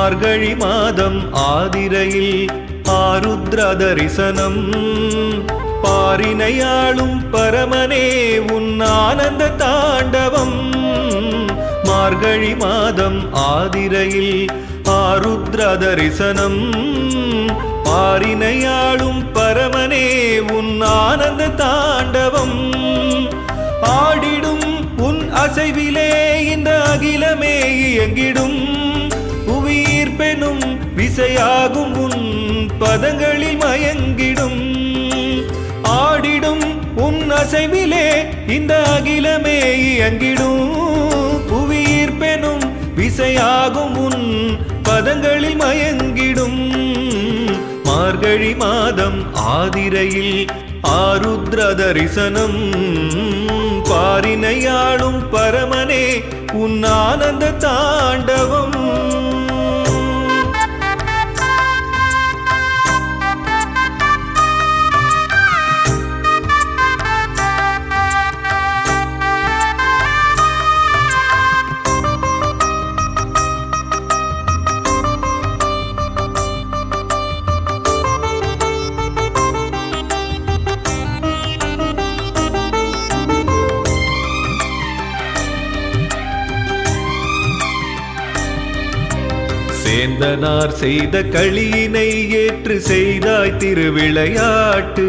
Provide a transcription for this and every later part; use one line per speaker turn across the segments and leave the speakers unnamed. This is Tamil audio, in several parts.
மார்கழி மாதம் ஆதிரையில் ஆருத்ர தரிசனம் பாரினையாளும் பரமனே உன் ஆனந்த தாண்டவம். மார்கழி மாதம் ஆதிரையில் ஆருத்ர தரிசனம் பாரினையாளும் பரமனே உன் ஆனந்த தாண்டவம். ஆடிடும் உன் அசைவிலே இந்த அகிலமே இயங்கிடும். உயிர் பெனும் விசையாகும் உன் பதங்களில் மயங்கிடும். ஆடிடும் உன் அசைவிலே இந்த அகிலமே இயங்கிடும். உயிர் பெனும் விசையாகும் உன் பதங்களில் மயங்கிடும். மார்கழி மாதம் ஆதிரையில் ஆருத்ர தரிசனம் பாரினையாளும் பரமனே உன் ஆனந்த தாண்டவம். சேந்தனார் செய்த களியினை ஏற்று செய்தாய் திருவிளையாட்டு.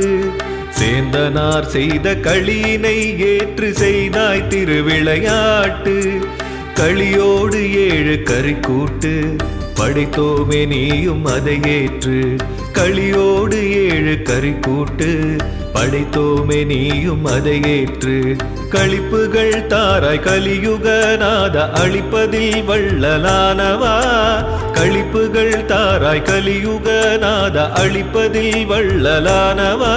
சேந்தனார் செய்த களியினை ஏற்று செய்தாய் திருவிளையாட்டு. களியோடு 7 கறிக்கூட்டு படைத்தோமே நீயும் அதை ஏற்று. களியோடு 7 கறிக்கூட்டு படைத்தோமே நீயும் அதை ஏற்று. களிப்புகள் தாராய் கலியுகநாத அழிப்பதில் வள்ளலானவா. களிப்புகள் தாராய் கலியுகநாத அழிப்பதில் வள்ளலானவா.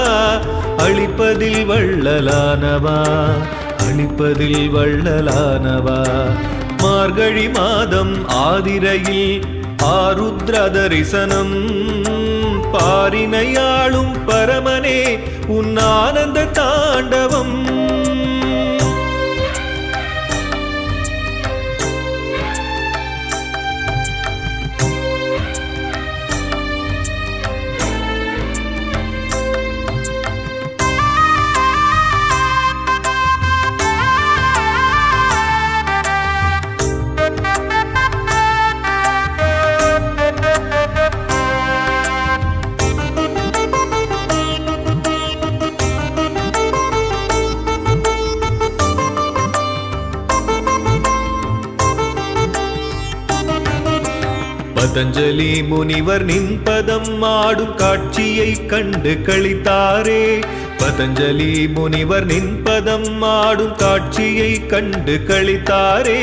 அழிப்பதில் வள்ளலானவா. அழிப்பதில் வள்ளலானவா. மார்கழி மாதம் ஆதிரையில் ஆருத்ர தரிசனம் பாரினையாளும் பரமனே உன் ஆனந்த தாண்டவம். பதஞ்சலி முனிவர் நின் பதம் ஆடும் காட்சியை கண்டு களித்தாரே. பதஞ்சலி முனிவர் நின் பதம் ஆடும் காட்சியை கண்டு களித்தாரே.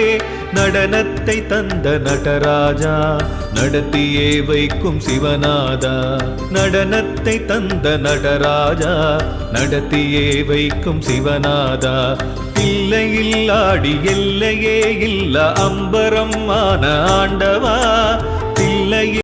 நடனத்தை தந்த நடராஜா நடத்தியே வைக்கும் சிவநாதா. நடனத்தை தந்த நடராஜா நடத்தியே வைக்கும் சிவநாதா. இல்லையில் ஆடி எல்லையே இல்ல அம்பரம் ஆன ஆண்டவா. தில்லையில்